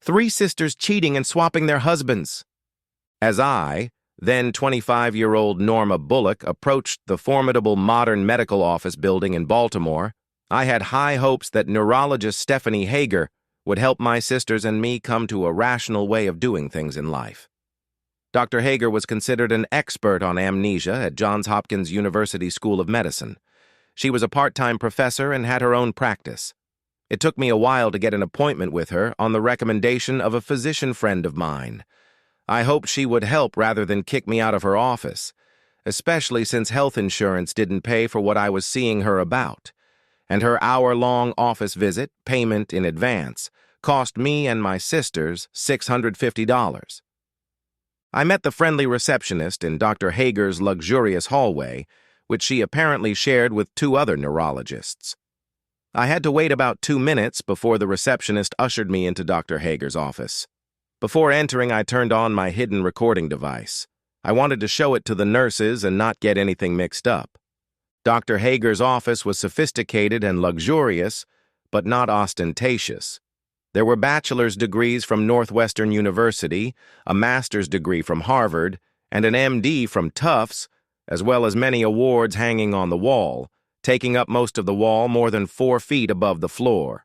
3 sisters cheating and swapping their husbands. As I, then 25-year-old Norma Bullock, approached the formidable modern medical office building in Baltimore, I had high hopes that neurologist Stephanie Hager would help my sisters and me come to a rational way of doing things in life. Dr. Hager was considered an expert on amnesia at Johns Hopkins University School of Medicine. She was a part-time professor and had her own practice. It took me a while to get an appointment with her on the recommendation of a physician friend of mine. I hoped she would help rather than kick me out of her office, especially since health insurance didn't pay for what I was seeing her about, and her hour-long office visit, payment in advance, cost me and my sisters $650. I met the friendly receptionist in Dr. Hager's luxurious hallway, which she apparently shared with 2 other neurologists. I had to wait about 2 minutes before the receptionist ushered me into Dr. Hager's office. Before entering, I turned on my hidden recording device. I wanted to show it to the nurses and not get anything mixed up. Dr. Hager's office was sophisticated and luxurious, but not ostentatious. There were bachelor's degrees from Northwestern University, a master's degree from Harvard, and an MD from Tufts, as well as many awards hanging on the wall, taking up most of the wall more than 4 feet above the floor.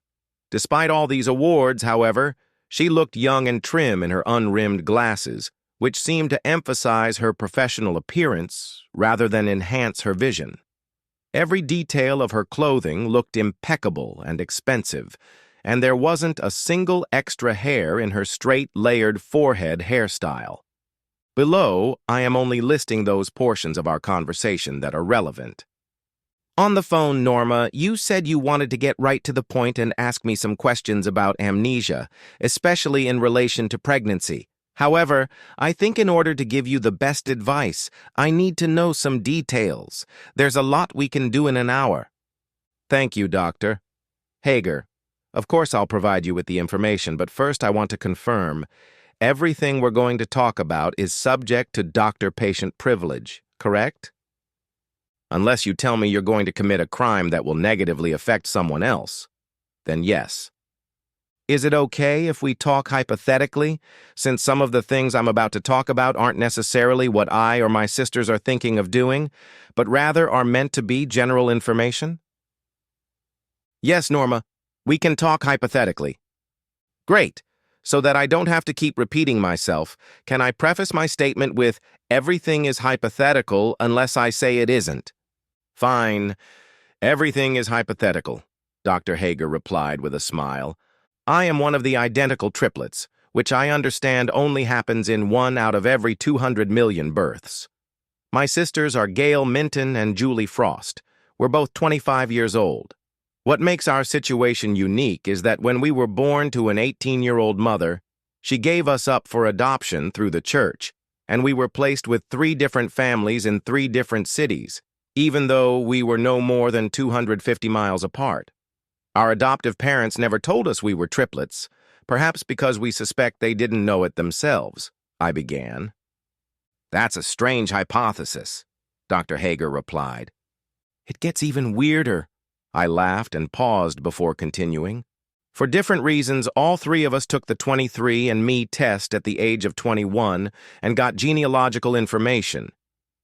Despite all these awards, however, she looked young and trim in her unrimmed glasses, which seemed to emphasize her professional appearance rather than enhance her vision. Every detail of her clothing looked impeccable and expensive, and there wasn't a single extra hair in her straight, layered forehead hairstyle. Below, I am only listing those portions of our conversation that are relevant. On the phone, Norma, you said you wanted to get right to the point and ask me some questions about amnesia, especially in relation to pregnancy. However, I think in order to give you the best advice, I need to know some details. There's a lot we can do in an hour. Thank you, Dr. Hager. Of course I'll provide you with the information, but first I want to confirm, everything we're going to talk about is subject to doctor-patient privilege, correct? Unless you tell me you're going to commit a crime that will negatively affect someone else, then yes. Is it okay if we talk hypothetically, since some of the things I'm about to talk about aren't necessarily what I or my sisters are thinking of doing, but rather are meant to be general information? Yes, Norma. We can talk hypothetically. Great. So that I don't have to keep repeating myself, can I preface my statement with, everything is hypothetical unless I say it isn't? Fine. Everything is hypothetical, Dr. Hager replied with a smile. I am one of the identical triplets, which I understand only happens in 1 out of every 200 million births. My sisters are Gail Minton and Julie Frost. We're both 25 years old. What makes our situation unique is that when we were born to an 18-year-old mother, she gave us up for adoption through the church, and we were placed with 3 different families in 3 different cities, even though we were no more than 250 miles apart. Our adoptive parents never told us we were triplets, perhaps because we suspect they didn't know it themselves, I began. That's a strange hypothesis, Dr. Hager replied. It gets even weirder. I laughed and paused before continuing. For different reasons, all 3 of us took the 23andMe test at the age of 21 and got genealogical information.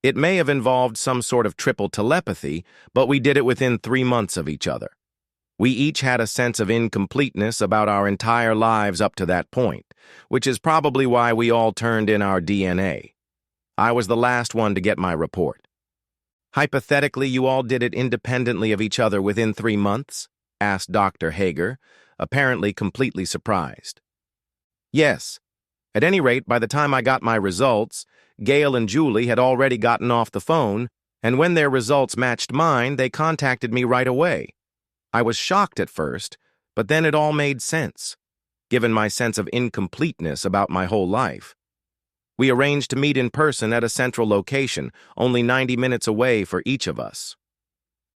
It may have involved some sort of triple telepathy, but we did it within 3 months of each other. We each had a sense of incompleteness about our entire lives up to that point, which is probably why we all turned in our DNA. I was the last one to get my report. Hypothetically, you all did it independently of each other within 3 months? Asked Dr. Hager, apparently completely surprised. Yes. At any rate, by the time I got my results, Gail and Julie had already gotten off the phone, and when their results matched mine, they contacted me right away. I was shocked at first, but then it all made sense, given my sense of incompleteness about my whole life. We arranged to meet in person at a central location, only 90 minutes away for each of us.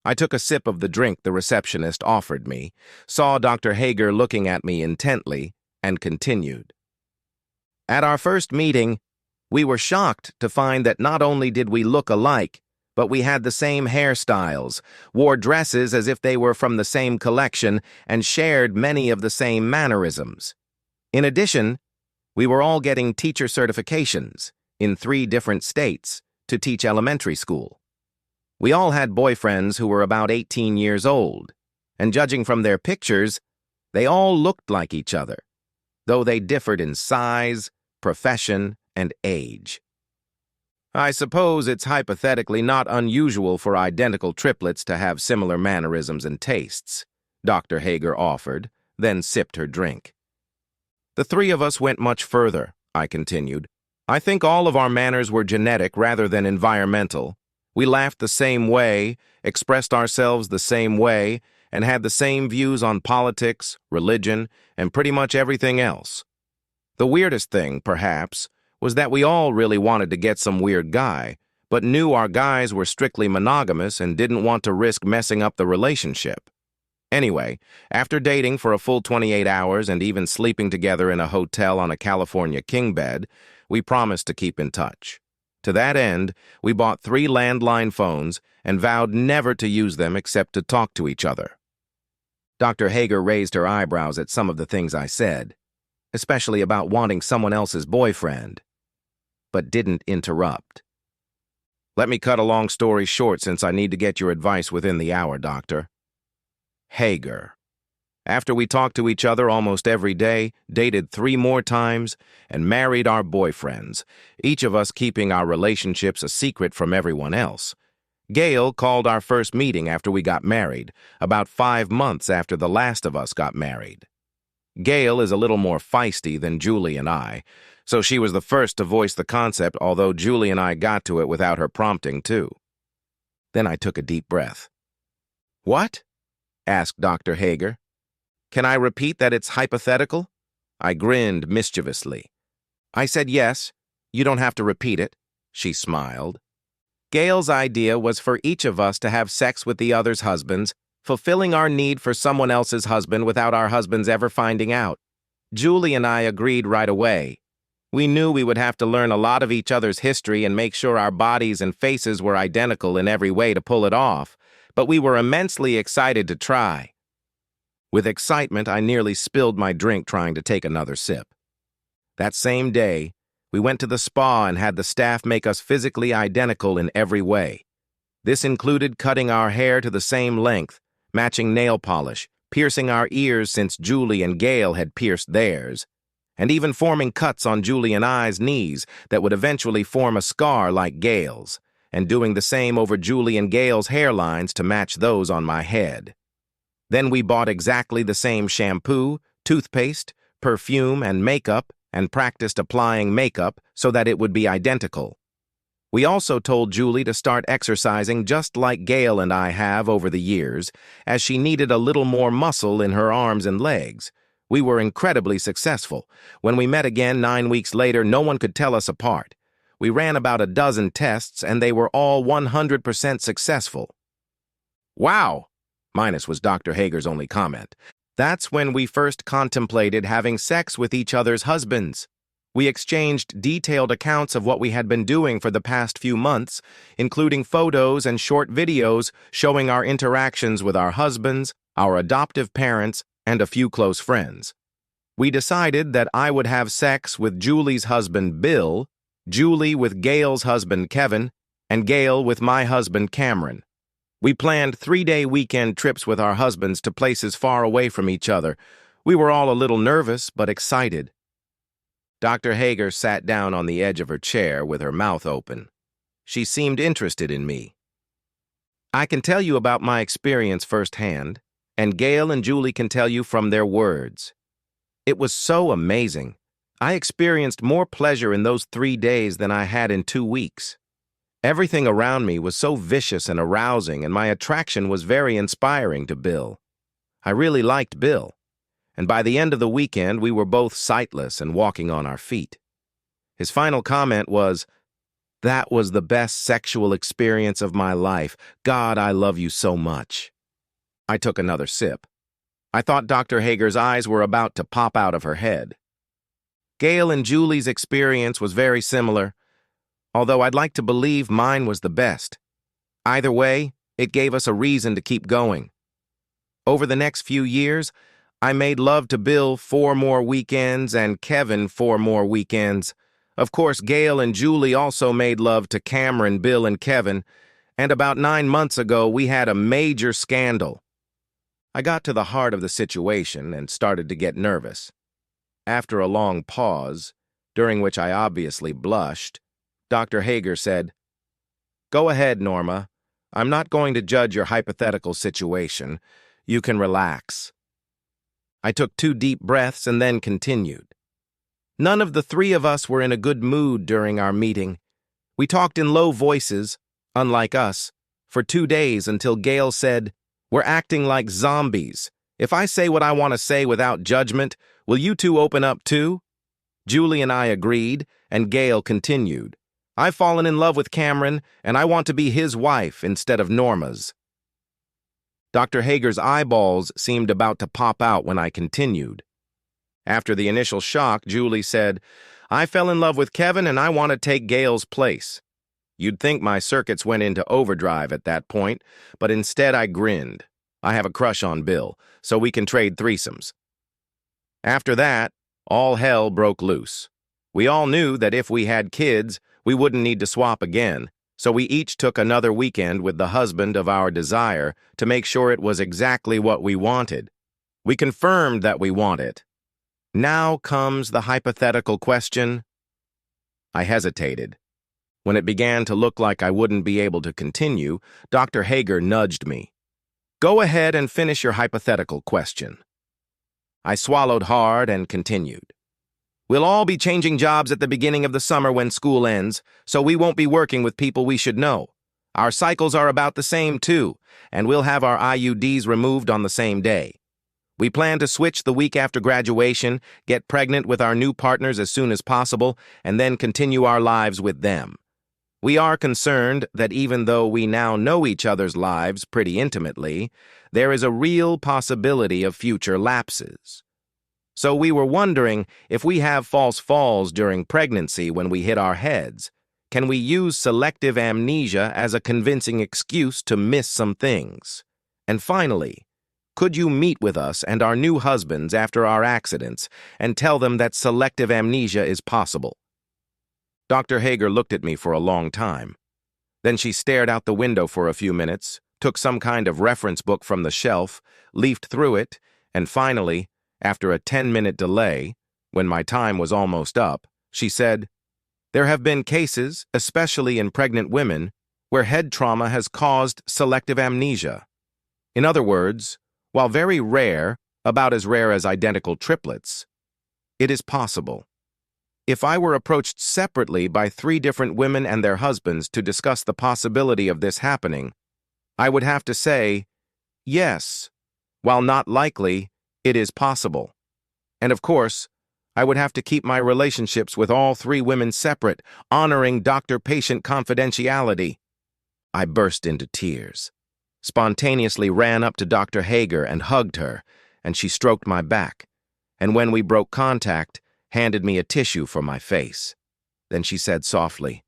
I took a sip of the drink the receptionist offered me, saw Dr. Hager looking at me intently, and continued. At our first meeting, we were shocked to find that not only did we look alike, but we had the same hairstyles, wore dresses as if they were from the same collection, and shared many of the same mannerisms. In addition, we were all getting teacher certifications in 3 different states to teach elementary school. We all had boyfriends who were about 18 years old, and judging from their pictures, they all looked like each other, though they differed in size, profession, and age. I suppose it's hypothetically not unusual for identical triplets to have similar mannerisms and tastes, Dr. Hager offered, then sipped her drink. The 3 of us went much further, I continued. I think all of our manners were genetic rather than environmental. We laughed the same way, expressed ourselves the same way, and had the same views on politics, religion, and pretty much everything else. The weirdest thing, perhaps, was that we all really wanted to get some weird guy, but knew our guys were strictly monogamous and didn't want to risk messing up the relationship. Anyway, after dating for a full 28 hours and even sleeping together in a hotel on a California king bed, we promised to keep in touch. To that end, we bought 3 landline phones and vowed never to use them except to talk to each other. Dr. Hager raised her eyebrows at some of the things I said, especially about wanting someone else's boyfriend, but didn't interrupt. Let me cut a long story short since I need to get your advice within the hour, Doctor. Hager. After we talked to each other almost every day, dated 3 more times, and married our boyfriends, each of us keeping our relationships a secret from everyone else, Gail called our first meeting after we got married, about 5 months after the last of us got married. Gail is a little more feisty than Julie and I, so she was the first to voice the concept, although Julie and I got to it without her prompting, too. Then I took a deep breath. What? Asked Dr. Hager. Can I repeat that it's hypothetical? I grinned mischievously. I said yes. You don't have to repeat it. She smiled. Gail's idea was for each of us to have sex with the other's husbands, fulfilling our need for someone else's husband without our husbands ever finding out. Julie and I agreed right away. We knew we would have to learn a lot of each other's history and make sure our bodies and faces were identical in every way to pull it off, but we were immensely excited to try. With excitement, I nearly spilled my drink trying to take another sip. That same day, we went to the spa and had the staff make us physically identical in every way. This included cutting our hair to the same length, matching nail polish, piercing our ears since Julie and Gail had pierced theirs, and even forming cuts on Julie and I's knees that would eventually form a scar like Gail's, and doing the same over Julie and Gail's hairlines to match those on my head. Then we bought exactly the same shampoo, toothpaste, perfume, and makeup, and practiced applying makeup so that it would be identical. We also told Julie to start exercising just like Gail and I have over the years, as she needed a little more muscle in her arms and legs. We were incredibly successful. When we met again 9 weeks later, no one could tell us apart. We ran about a dozen tests, and they were all 100% successful. Wow! Minus was Dr. Hager's only comment. That's when we first contemplated having sex with each other's husbands. We exchanged detailed accounts of what we had been doing for the past few months, including photos and short videos showing our interactions with our husbands, our adoptive parents, and a few close friends. We decided that I would have sex with Julie's husband, Bill, Julie with Gail's husband, Kevin, and Gail with my husband, Cameron. We planned 3-day weekend trips with our husbands to places far away from each other. We were all a little nervous, but excited. Dr. Hager sat down on the edge of her chair with her mouth open. She seemed interested in me. I can tell you about my experience firsthand, and Gail and Julie can tell you from their words. It was so amazing. I experienced more pleasure in those 3 days than I had in 2 weeks. Everything around me was so vicious and arousing, and my attraction was very inspiring to Bill. I really liked Bill, and by the end of the weekend, we were both sightless and walking on our feet. His final comment was, "That was the best sexual experience of my life. God, I love you so much." I took another sip. I thought Dr. Hager's eyes were about to pop out of her head. Gail and Julie's experience was very similar, although I'd like to believe mine was the best. Either way, it gave us a reason to keep going. Over the next few years, I made love to Bill 4 more weekends and Kevin 4 more weekends. Of course, Gail and Julie also made love to Cameron, Bill, and Kevin, and about 9 months ago we had a major scandal. I got to the heart of the situation and started to get nervous. After a long pause, during which I obviously blushed, Dr. Hager said, "Go ahead, Norma. I'm not going to judge your hypothetical situation. You can relax." I took 2 deep breaths and then continued. None of the 3 of us were in a good mood during our meeting. We talked in low voices, unlike us, for 2 days until Gail said, "We're acting like zombies. If I say what I want to say without judgment, will you 2 open up too?" Julie and I agreed, and Gail continued, "I've fallen in love with Cameron, and I want to be his wife instead of Norma's." Dr. Hager's eyeballs seemed about to pop out when I continued. After the initial shock, Julie said, "I fell in love with Kevin and I want to take Gail's place." You'd think my circuits went into overdrive at that point, but instead I grinned. I have a crush on Bill, so we can trade threesomes. After that, all hell broke loose. We all knew that if we had kids, we wouldn't need to swap again, so we each took another weekend with the husband of our desire to make sure it was exactly what we wanted. We confirmed that we want it. Now comes the hypothetical question. I hesitated. When it began to look like I wouldn't be able to continue, Dr. Hager nudged me. "Go ahead and finish your hypothetical question." I swallowed hard and continued. "We'll all be changing jobs at the beginning of the summer when school ends, so we won't be working with people we should know. Our cycles are about the same, too, and we'll have our IUDs removed on the same day. We plan to switch the week after graduation, get pregnant with our new partners as soon as possible, and then continue our lives with them. We are concerned that even though we now know each other's lives pretty intimately, there is a real possibility of future lapses. So we were wondering if we have false falls during pregnancy when we hit our heads, can we use selective amnesia as a convincing excuse to miss some things? And finally, could you meet with us and our new husbands after our accidents and tell them that selective amnesia is possible?" Dr. Hager looked at me for a long time. Then she stared out the window for a few minutes, took some kind of reference book from the shelf, leafed through it, and finally, after a 10-minute delay, when my time was almost up, she said, "There have been cases, especially in pregnant women, where head trauma has caused selective amnesia. In other words, while very rare, about as rare as identical triplets, it is possible. If I were approached separately by 3 different women and their husbands to discuss the possibility of this happening, I would have to say, yes, while not likely, it is possible. And of course, I would have to keep my relationships with all 3 women separate, honoring doctor-patient confidentiality." I burst into tears, spontaneously ran up to Dr. Hager and hugged her, and she stroked my back, and when we broke contact, handed me a tissue for my face. Then she said softly,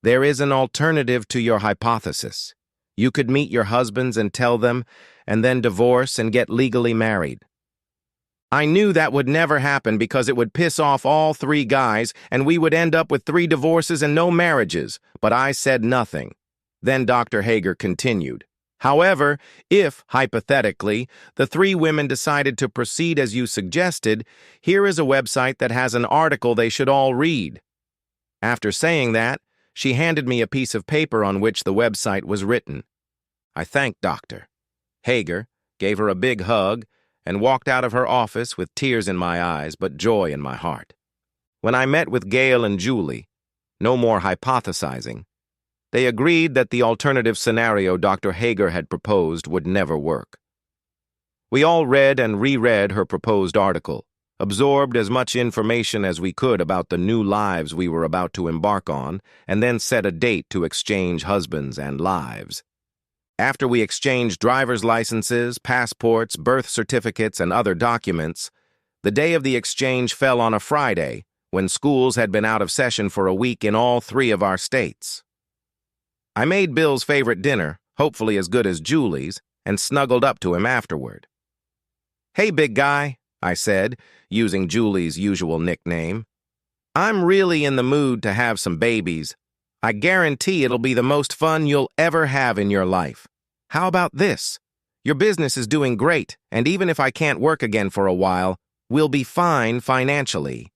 "There is an alternative to your hypothesis. You could meet your husbands and tell them, and then divorce and get legally married." I knew that would never happen because it would piss off all 3 guys and we would end up with 3 divorces and no marriages, but I said nothing. Then Dr. Hager continued, "However, if, hypothetically, the 3 women decided to proceed as you suggested, here is a website that has an article they should all read." After saying that, she handed me a piece of paper on which the website was written. I thanked Dr. Hager, gave her a big hug, and walked out of her office with tears in my eyes but joy in my heart. When I met with Gail and Julie, no more hypothesizing, they agreed that the alternative scenario Dr. Hager had proposed would never work. We all read and reread her proposed article, absorbed as much information as we could about the new lives we were about to embark on, and then set a date to exchange husbands and lives. After we exchanged driver's licenses, passports, birth certificates, and other documents, the day of the exchange fell on a Friday, when schools had been out of session for a week in all 3 of our states. I made Bill's favorite dinner, hopefully as good as Julie's, and snuggled up to him afterward. "Hey, big guy," I said, using Julie's usual nickname. "I'm really in the mood to have some babies. I guarantee it'll be the most fun you'll ever have in your life. How about this? Your business is doing great, and even if I can't work again for a while, we'll be fine financially."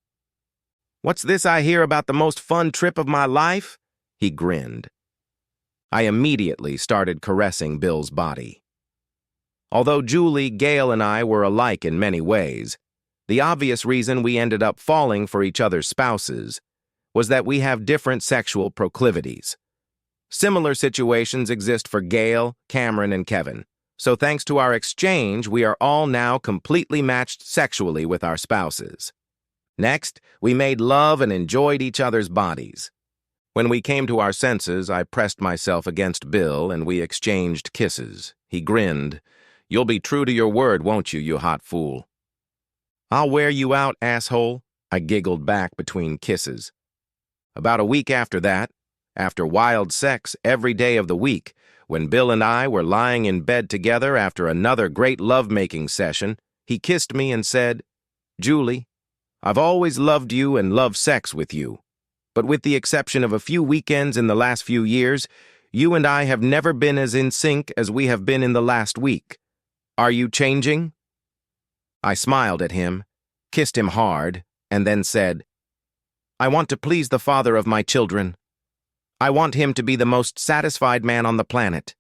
"What's this I hear about the most fun trip of my life?" He grinned. I immediately started caressing Bill's body. Although Julie, Gail, and I were alike in many ways, the obvious reason we ended up falling for each other's spouses was that we have different sexual proclivities. Similar situations exist for Gail, Cameron, and Kevin, so thanks to our exchange, we are all now completely matched sexually with our spouses. Next, we made love and enjoyed each other's bodies. When we came to our senses, I pressed myself against Bill and we exchanged kisses. He grinned. "You'll be true to your word, won't you hot fool?" "I'll wear you out, asshole," I giggled back between kisses. About a week after that, after wild sex every day of the week, when Bill and I were lying in bed together after another great lovemaking session, he kissed me and said, "Julie, I've always loved you and loved sex with you. But with the exception of a few weekends in the last few years, you and I have never been as in sync as we have been in the last week. Are you changing?" I smiled at him, kissed him hard, and then said, "I want to please the father of my children. I want him to be the most satisfied man on the planet."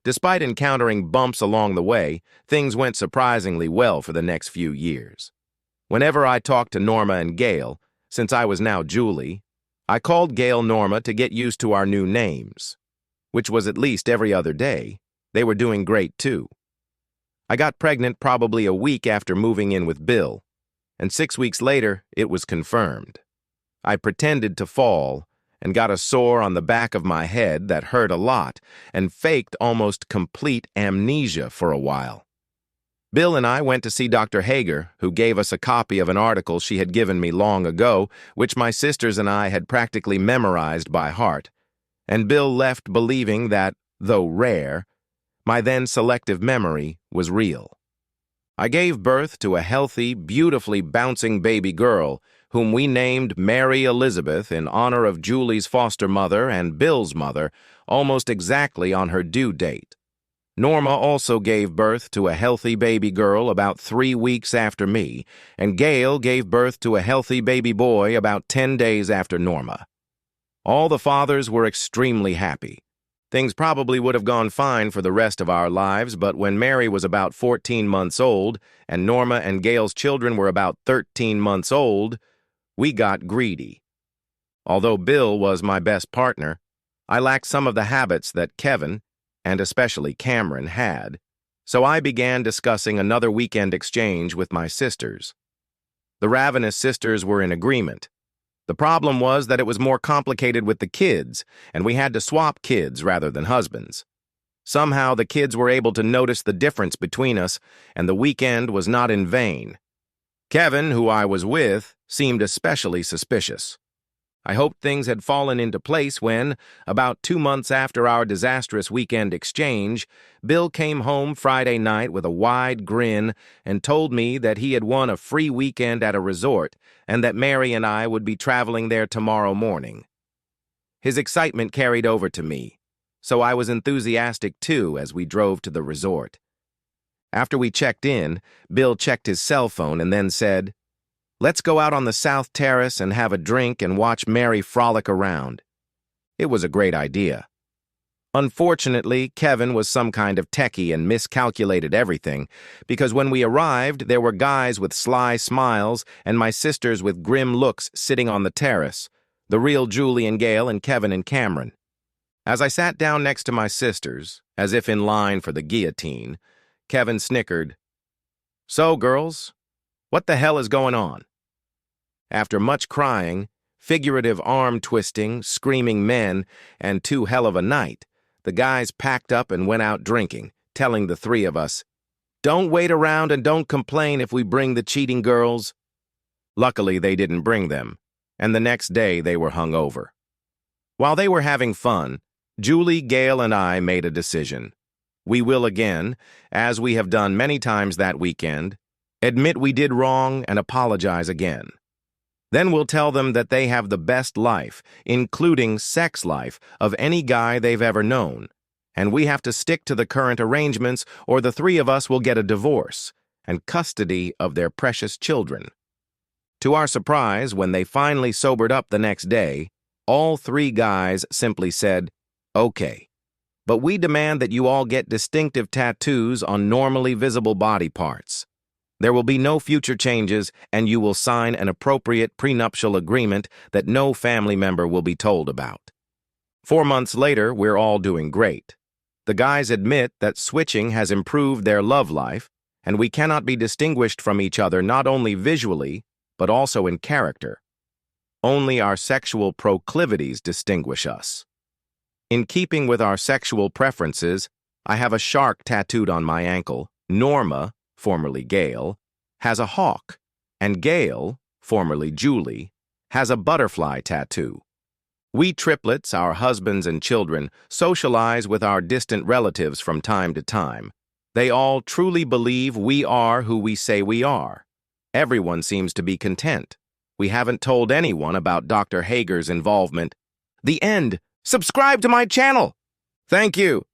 Despite encountering bumps along the way, things went surprisingly well for the next few years. Whenever I talked to Norma and Gail, since I was now Julie, I called Gail Norma to get used to our new names, which was at least every other day. They were doing great, too. I got pregnant probably a week after moving in with Bill, and 6 weeks later, it was confirmed. I pretended to fall and got a sore on the back of my head that hurt a lot and faked almost complete amnesia for a while. Bill and I went to see Dr. Hager, who gave us a copy of an article she had given me long ago, which my sisters and I had practically memorized by heart, and Bill left believing that, though rare, my then selective memory was real. I gave birth to a healthy, beautifully bouncing baby girl, whom we named Mary Elizabeth in honor of Julie's foster mother and Bill's mother, almost exactly on her due date. Norma also gave birth to a healthy baby girl about 3 weeks after me, and Gail gave birth to a healthy baby boy about 10 days after Norma. All the fathers were extremely happy. Things probably would have gone fine for the rest of our lives, but when Mary was about 14 months old and Norma and Gail's children were about 13 months old, we got greedy. Although Bill was my best partner, I lacked some of the habits that Kevin, and especially Cameron, had, so I began discussing another weekend exchange with my sisters. The ravenous sisters were in agreement. The problem was that it was more complicated with the kids, and we had to swap kids rather than husbands. Somehow the kids were able to notice the difference between us, and the weekend was not in vain. Kevin, who I was with, seemed especially suspicious. I hoped things had fallen into place when, about 2 months after our disastrous weekend exchange, Bill came home Friday night with a wide grin and told me that he had won a free weekend at a resort and that Mary and I would be traveling there tomorrow morning. His excitement carried over to me, so I was enthusiastic too as we drove to the resort. After we checked in, Bill checked his cell phone and then said, "Let's go out on the South Terrace and have a drink and watch Mary frolic around." It was a great idea. Unfortunately, Kevin was some kind of techie and miscalculated everything, because when we arrived, there were guys with sly smiles and my sisters with grim looks sitting on the terrace, the real Julie and Gail and Kevin and Cameron. As I sat down next to my sisters, as if in line for the guillotine, Kevin snickered, "So, girls, what the hell is going on?" After much crying, figurative arm-twisting, screaming men, and too hell of a night, the guys packed up and went out drinking, telling the 3 of us, "Don't wait around and don't complain if we bring the cheating girls." Luckily, they didn't bring them, and the next day they were hung over. While they were having fun, Julie, Gail, and I made a decision. We will again, as we have done many times that weekend, admit we did wrong and apologize again. Then we'll tell them that they have the best life, including sex life, of any guy they've ever known, and we have to stick to the current arrangements or the three of us will get a divorce and custody of their precious children. To our surprise, when they finally sobered up the next day, all three guys simply said, "Okay, but we demand that you all get distinctive tattoos on normally visible body parts. There will be no future changes, and you will sign an appropriate prenuptial agreement that no family member will be told about." 4 months later, we're all doing great. The guys admit that switching has improved their love life, and we cannot be distinguished from each other not only visually, but also in character. Only our sexual proclivities distinguish us. In keeping with our sexual preferences, I have a shark tattooed on my ankle. Norma, formerly Gail, has a hawk, and Gail, formerly Julie, has a butterfly tattoo. We triplets, our husbands and children, socialize with our distant relatives from time to time. They all truly believe we are who we say we are. Everyone seems to be content. We haven't told anyone about Dr. Hager's involvement. The end. Subscribe to my channel. Thank you.